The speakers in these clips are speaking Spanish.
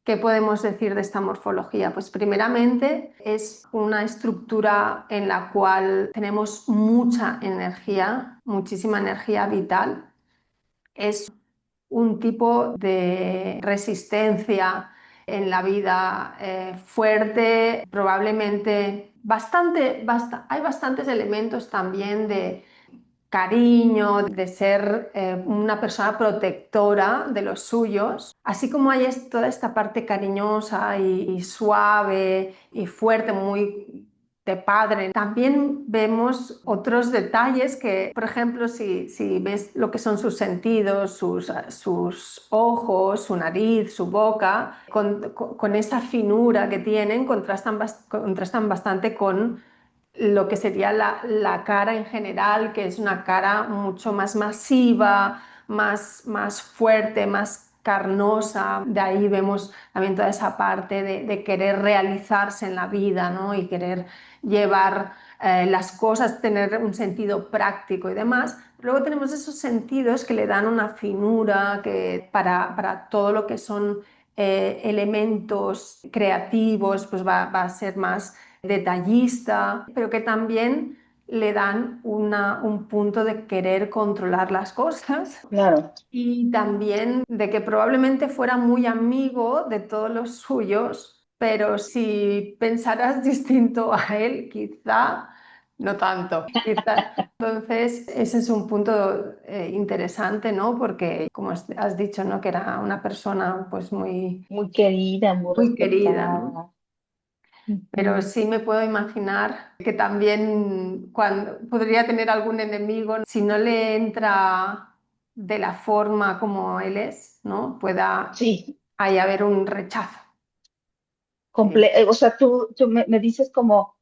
¿Qué podemos decir de esta morfología? Pues primeramente es una estructura en la cual tenemos mucha energía, muchísima energía vital. Es un tipo de resistencia en la vida fuerte, probablemente hay bastantes elementos también de cariño, de ser una persona protectora de los suyos, así como hay toda esta parte cariñosa y suave y fuerte, muy de padre. También vemos otros detalles que, por ejemplo, si ves lo que son sus sentidos, sus ojos, su nariz, su boca, con esa finura que tienen, contrastan bastante con lo que sería la cara en general, que es una cara mucho más masiva, más fuerte, más carnosa. De ahí vemos también toda esa parte de querer realizarse en la vida, ¿no? Y querer llevar las cosas, tener un sentido práctico y demás. Luego tenemos esos sentidos que le dan una finura que para todo lo que son elementos creativos, pues va a ser más detallista, pero que también le dan un punto de querer controlar las cosas Claro. y también de que probablemente fuera muy amigo de todos los suyos, pero si pensaras distinto a él, quizá no tanto. Entonces, ese es un punto interesante, ¿no? Porque, como has dicho, ¿no? Que era una persona pues Muy querida, muy muy querida, ¿no? respetada. Pero Ujú. sí me puedo imaginar que también cuando podría tener algún enemigo, si no le entra de la forma como él es, ¿no? Pueda Sí, ahí haber un rechazo. o sea, tú me dices como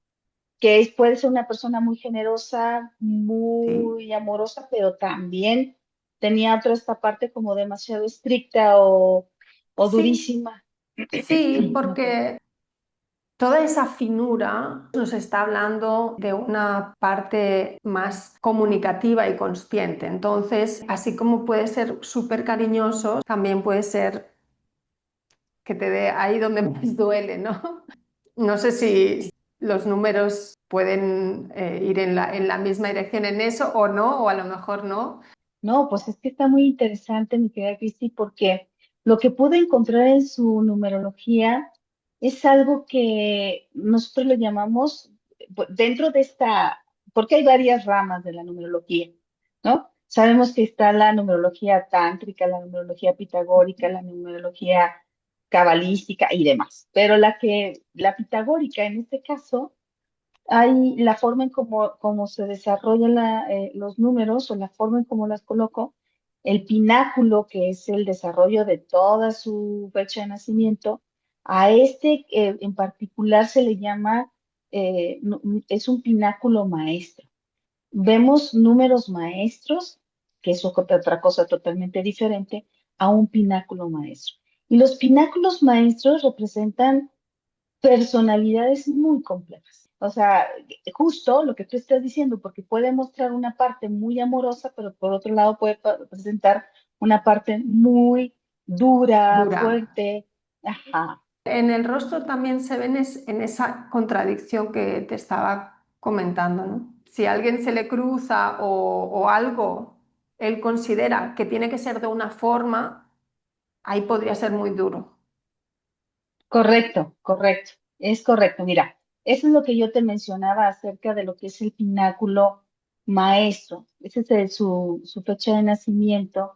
que puede ser una persona muy generosa, Sí, muy amorosa, pero también tenía otra esta parte como demasiado estricta o sí, durísima. sí, Ok. porque toda esa finura nos está hablando de una parte más comunicativa y consciente. Entonces, así como puede ser súper cariñoso, también puede ser que te dé ahí donde más duele, ¿no? No sé si los números pueden ir en la misma dirección en eso o no, o a lo mejor no. No, pues es que está muy interesante, mi querida Cristi, porque lo que pude encontrar en su numerología es algo que nosotros le llamamos, dentro de esta, porque hay varias ramas de la numerología, ¿no? Sabemos que está la numerología tántrica, la numerología pitagórica, la numerología cabalística y demás, pero la pitagórica en este caso hay la forma en cómo se desarrollan los números o la forma en cómo las coloco, el pináculo, que es el desarrollo de toda su fecha de nacimiento, a este en particular se le llama, es un pináculo maestro. Vemos números maestros, que es otra cosa totalmente diferente, a un pináculo maestro. Y los pináculos maestros representan personalidades muy complejas. O sea, justo lo que tú estás diciendo, porque puede mostrar una parte muy amorosa, pero por otro lado puede presentar una parte muy dura, Dura. fuerte. Ajá, En el rostro también se ven en esa contradicción que te estaba comentando, ¿no? Si a alguien se le cruza o algo, él considera que tiene que ser de una forma, ahí podría ser muy duro. correcto, correcto. Es correcto. Mira, eso es lo que yo te mencionaba acerca de lo que es el pináculo maestro. Esa es su fecha de nacimiento,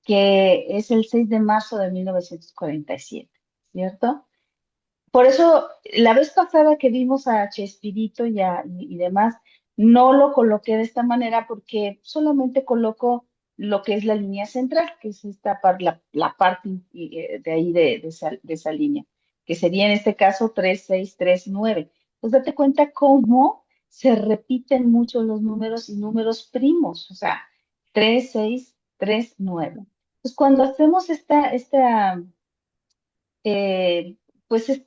que es el 6 de marzo de 1947, ¿cierto? Por eso, la vez pasada que vimos a Chespirito y demás, no lo coloqué de esta manera porque solamente coloco lo que es la línea central, que es la parte de ahí de esa línea, que sería en este caso 3639. Pues date cuenta cómo se repiten mucho los números y números primos, o sea, 3639. Pues cuando hacemos eh, pues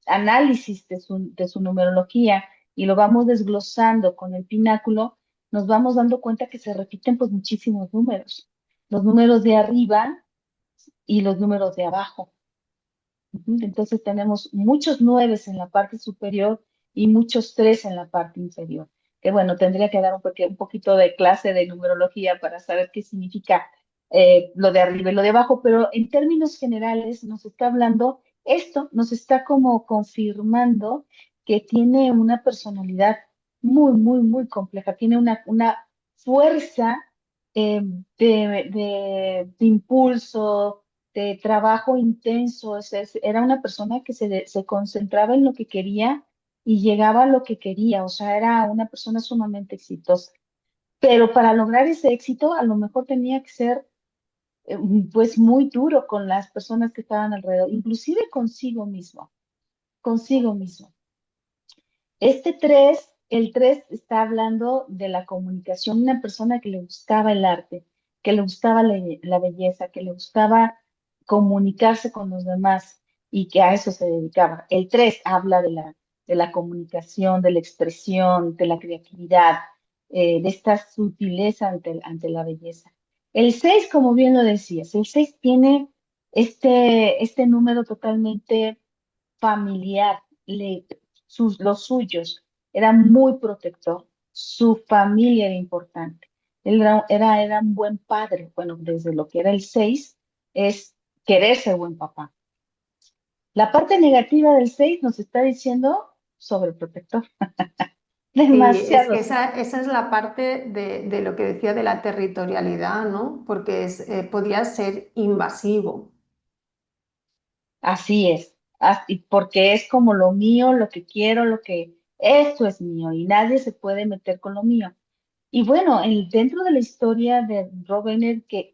análisis de su numerología y lo vamos desglosando con el pináculo, nos vamos dando cuenta que se repiten pues muchísimos números. Los números de arriba y los números de abajo. Ujú. Entonces tenemos muchos nueves en la parte superior y muchos tres en la parte inferior. Que bueno, tendría que dar un poquito de clase de numerología para saber qué significa lo de arriba y lo de abajo, pero en términos generales nos está hablando, esto nos está como confirmando que tiene una personalidad muy compleja, tiene una fuerza de impulso, de trabajo intenso. Era una persona que se concentraba en lo que quería y llegaba a lo que quería, o sea, era una persona sumamente exitosa. Pero para lograr ese éxito, a lo mejor tenía que ser eh, pues muy duro con las personas que estaban alrededor, inclusive consigo mismo. Este 3, el 3 está hablando de la comunicación, una persona que le gustaba el arte, que le gustaba la belleza, que le gustaba comunicarse con los demás y que a eso se dedicaba. El 3 habla de la comunicación, de la expresión, de la creatividad, de esta sutileza ante la belleza. El 6, como bien lo decías, el 6 tiene este número totalmente familiar, los suyos, era muy protector, su familia era importante, él era un buen padre, bueno, desde lo que era el 6 es querer ser buen papá. La parte negativa del 6 nos está diciendo sobreprotector, Sí, es demasiado. que esa es la parte de lo que decía de la territorialidad, ¿no? Porque podía ser invasivo. Así es, porque es como lo mío, lo que quiero, esto es mío y nadie se puede meter con lo mío. Y bueno, dentro de la historia de Robin que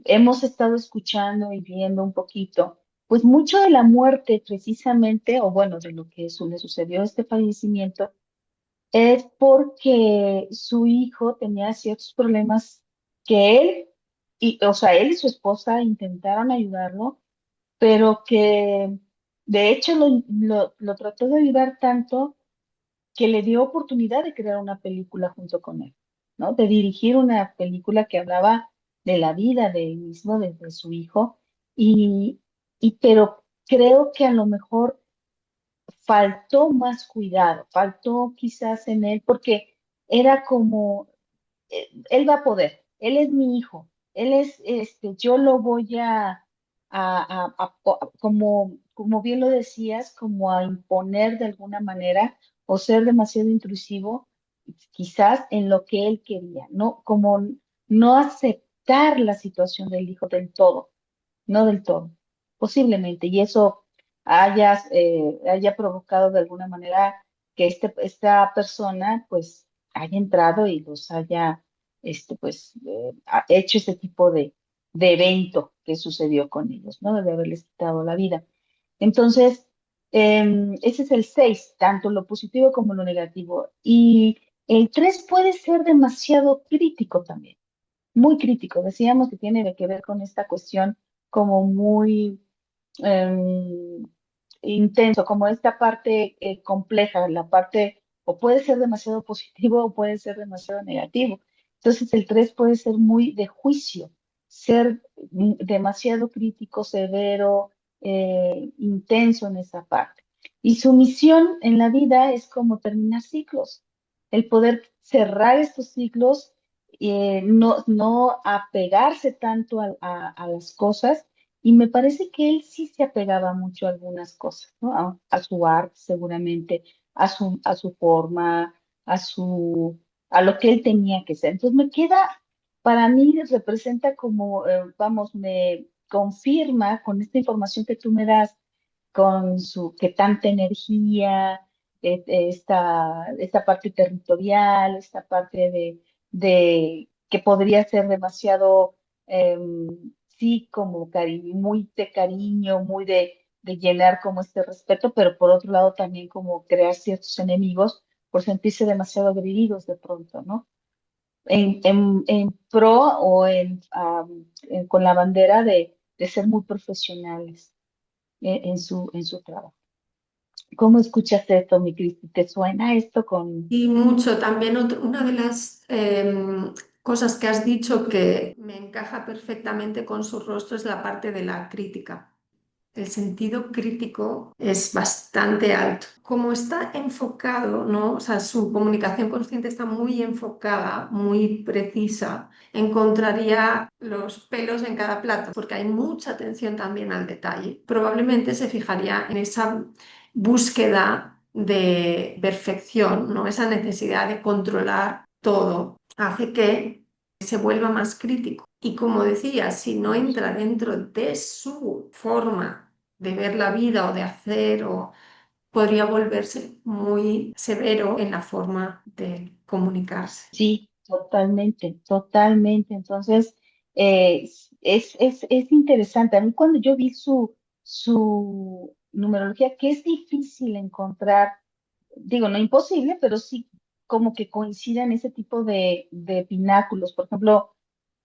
hemos estado escuchando y viendo un poquito, pues mucho de la muerte precisamente, o bueno, de lo que le sucedió a este fallecimiento, es porque su hijo tenía ciertos problemas que o sea, él y su esposa intentaron ayudarlo, pero que de hecho lo trató de ayudar tanto que le dio oportunidad de crear una película junto con él, ¿no? De dirigir una película que hablaba de la vida de él mismo, de su hijo, y, pero creo que a lo mejor faltó más cuidado, faltó quizás en él, porque era como, él va a poder, él es mi hijo, yo lo voy como bien lo decías, como a imponer de alguna manera o ser demasiado intrusivo, quizás en lo que él quería, ¿no? Como no aceptar la situación del hijo del todo, no del todo, posiblemente, y eso haya provocado de alguna manera que esta persona pues haya entrado y los haya ha hecho ese tipo de evento que sucedió con ellos, ¿no? De haberles quitado la vida. Entonces, ese es el 6 tanto lo positivo como lo negativo. Y el 3 puede ser demasiado crítico también, muy crítico. Decíamos que tiene que ver con esta cuestión como muy em, intenso, como esta parte compleja, la parte o puede ser demasiado positivo o puede ser demasiado negativo. Entonces el 3 puede ser muy de juicio, ser demasiado crítico, severo, intenso en esa parte. Y su misión en la vida es como terminar ciclos, el poder cerrar estos ciclos, no apegarse tanto a las cosas, y me parece que él sí se apegaba mucho a algunas cosas, ¿no? A su arte, seguramente, a su forma, a lo que él tenía que ser. Entonces para mí representa como, vamos, me confirma con esta información que tú me das, que tanta energía, esta parte territorial, esta parte de que podría ser demasiado, sí, como cariño, muy de cariño, muy de llenar como este respeto, pero por otro lado también como crear ciertos enemigos por sentirse demasiado agredidos de pronto, ¿no? En pro o con la bandera de ser muy profesionales en su trabajo. ¿Cómo escuchas esto, mi Cristi? ¿Te suena esto con... Y mucho también una de las cosas que has dicho que me encaja perfectamente con su rostro es la parte de la crítica. El sentido crítico es bastante alto. Como está enfocado, ¿no? O sea, su comunicación consciente está muy enfocada, muy precisa, encontraría los pelos en cada plato, porque hay mucha atención también al detalle. Probablemente se fijaría en esa búsqueda de perfección, ¿no? Esa necesidad de controlar todo hace que se vuelva más crítico. Y como decía, si no entra dentro de su forma de ver la vida o de hacer, o podría volverse muy severo en la forma de comunicarse. Sí, totalmente, totalmente. Entonces, es interesante. A mí cuando yo vi su numerología, que es difícil encontrar, digo, no imposible, pero sí como que coinciden ese tipo de pináculos. Por ejemplo,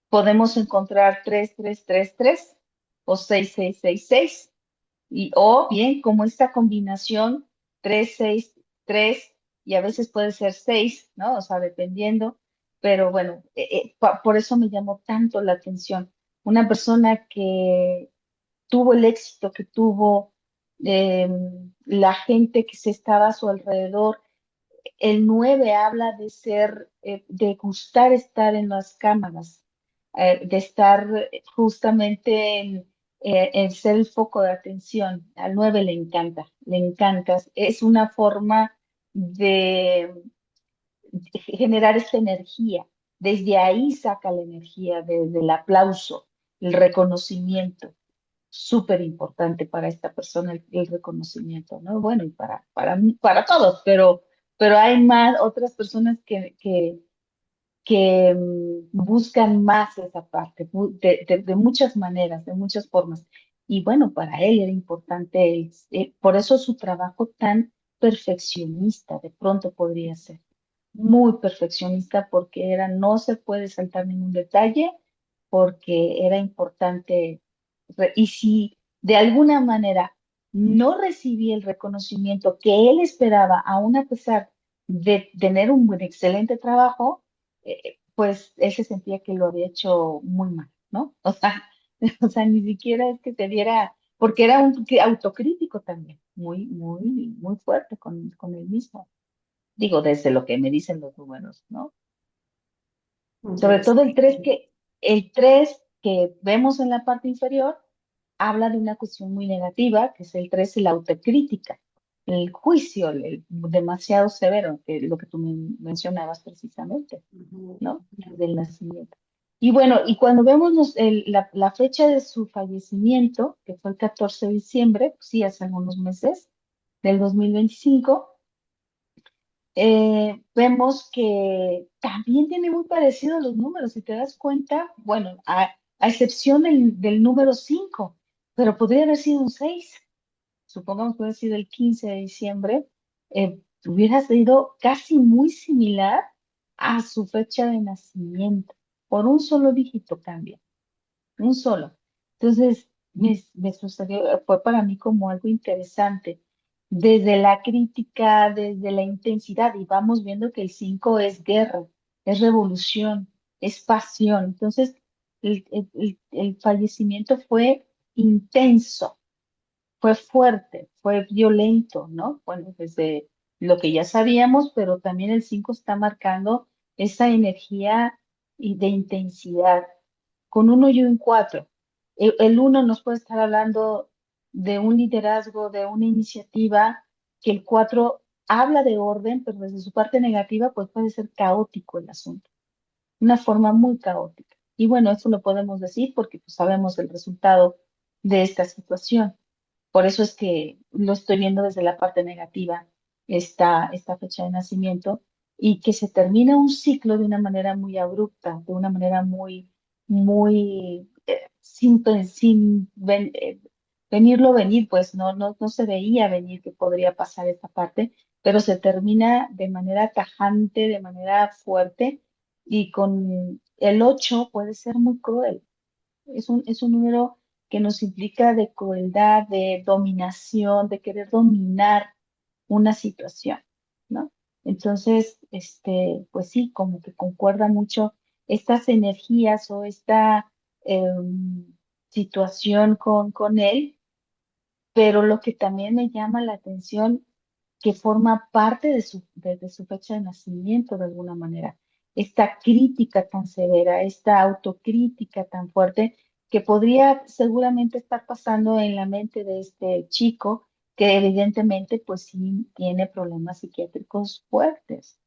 podemos encontrar 3333 o 6666 o bien como esta combinación 3 6 3 y a veces puede ser 6, ¿no? O sea, dependiendo, pero bueno, por eso me llamó tanto la atención. Una persona que tuvo el éxito que tuvo, la gente que se estaba a su alrededor. El 9 habla de ser, de gustar estar en las cámaras, de estar justamente en ser el foco de atención. Al 9 le encanta, le encanta. Es una forma de generar esta energía. Desde ahí saca la energía, desde el aplauso, el reconocimiento. Súper importante para esta persona el reconocimiento, ¿no? Bueno, y para todos, pero hay más otras personas que buscan más esa parte, de muchas maneras, de muchas formas. Y bueno, para él era importante, por eso su trabajo tan perfeccionista, de pronto podría ser muy perfeccionista, porque era, no se puede saltar ningún detalle, porque era importante. Y si de alguna manera no recibía el reconocimiento que él esperaba, aún a pesar de tener un buen, excelente trabajo, pues él se sentía que lo había hecho muy mal, ¿no? O sea, o sea, ni siquiera es que te diera, porque era un autocrítico también, muy, muy, muy fuerte con él mismo. Digo, desde lo que me dicen los números, ¿no? Sobre todo Interesante. el 3 que vemos en la parte inferior habla de una cuestión muy negativa, que es el 3, la autocrítica, el juicio, el demasiado severo, que es lo que tú mencionabas precisamente, Ujú. ¿no? Desde el nacimiento. Y bueno, y cuando vemos la fecha de su fallecimiento, que fue el 14 de diciembre, pues sí, hace algunos meses, del 2025, vemos que también tiene muy parecido los números, si te das cuenta, bueno, a excepción del número 5, pero podría haber sido un 6. Supongamos que hubiera sido el 15 de diciembre, hubiera sido casi muy similar a su fecha de nacimiento. Por un solo dígito cambia, un solo. Entonces, me sucedió, fue para mí como algo interesante, desde la crítica, desde la intensidad, y vamos viendo que el 5 es guerra, es revolución, es pasión. Entonces, el fallecimiento fue intenso, fue fuerte, fue violento, ¿no? Bueno, desde lo que ya sabíamos, pero también el 5 está marcando esa energía y de intensidad con uno y un 4. El 1 nos puede estar hablando de un liderazgo, de una iniciativa, que el 4 habla de orden, pero desde su parte negativa, pues puede ser caótico el asunto, una forma muy caótica. Y bueno, eso lo podemos decir porque pues, sabemos el resultado de esta situación. Por eso es que lo estoy viendo desde la parte negativa, esta fecha de nacimiento, y que se termina un ciclo de una manera muy abrupta, de una manera muy, muy, sin venirlo venir, pues no se veía venir que podría pasar esta parte, pero se termina de manera tajante, de manera fuerte, y con el 8 puede ser muy cruel. Es un número que nos implica de crueldad, de dominación, de querer dominar una situación, ¿no? Entonces, pues sí, como que concuerda mucho estas energías o esta situación con él, pero lo que también me llama la atención, que forma parte de su fecha de nacimiento de alguna manera, esta crítica tan severa, esta autocrítica tan fuerte, que podría seguramente estar pasando en la mente de este chico, que evidentemente pues sí tiene problemas psiquiátricos fuertes.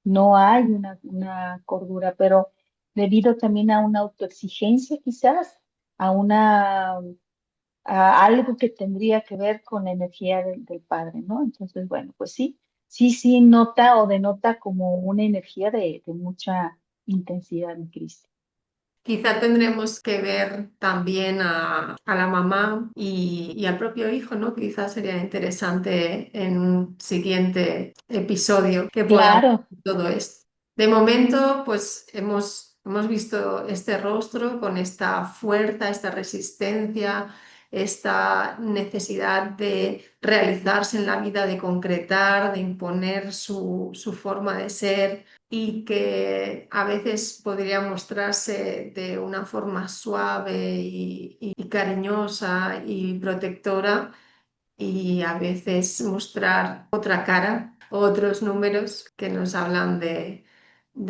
No hay una cordura, pero debido también a una autoexigencia quizás, a una a algo que tendría que ver con la energía del padre, ¿no? Entonces, bueno, pues sí, sí nota o denota como una energía de mucha intensidad en Cristo. Quizá tendremos que ver también a la mamá y al propio hijo, ¿no? Quizá sería interesante en un siguiente episodio que podamos Claro, ver todo esto. De momento, pues hemos visto este rostro con esta fuerza, esta resistencia, esta necesidad de realizarse en la vida, de concretar, de imponer su forma de ser y que a veces podría mostrarse de una forma suave y cariñosa y protectora y a veces mostrar otra cara, otros números que nos hablan de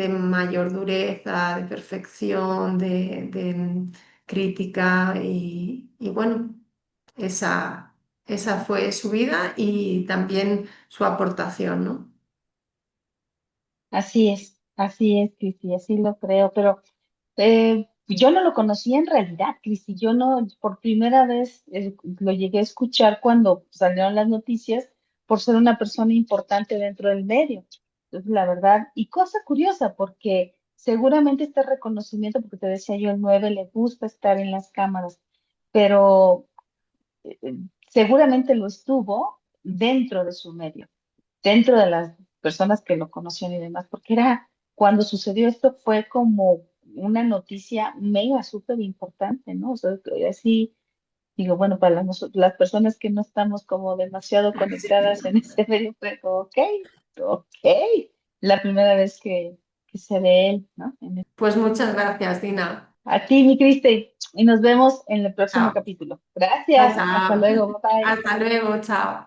mayor dureza, de perfección, de crítica y bueno, esa fue su vida y también su aportación, ¿no? así es, Cristi, así lo creo, pero yo no lo conocía en realidad, Cristi, yo no, por primera vez lo llegué a escuchar cuando salieron las noticias por ser una persona importante dentro del medio. Entonces, la verdad, y cosa curiosa, porque seguramente este reconocimiento, porque te decía yo, el 9 le gusta estar en las cámaras, pero seguramente lo estuvo dentro de su medio, dentro de las personas que lo conocían y demás, porque era cuando sucedió esto fue como una noticia mega súper importante, ¿no? O sea, que así digo, bueno, para las personas que no estamos como demasiado conectadas en este medio, fue como, ok, ok, la primera vez que se ve él, ¿no? Pues muchas gracias, Dina. A ti, mi Cristi, y nos vemos en el próximo Chao. capítulo. Chao, Gracias, hasta chao. luego, bye bye. Hasta luego, chao.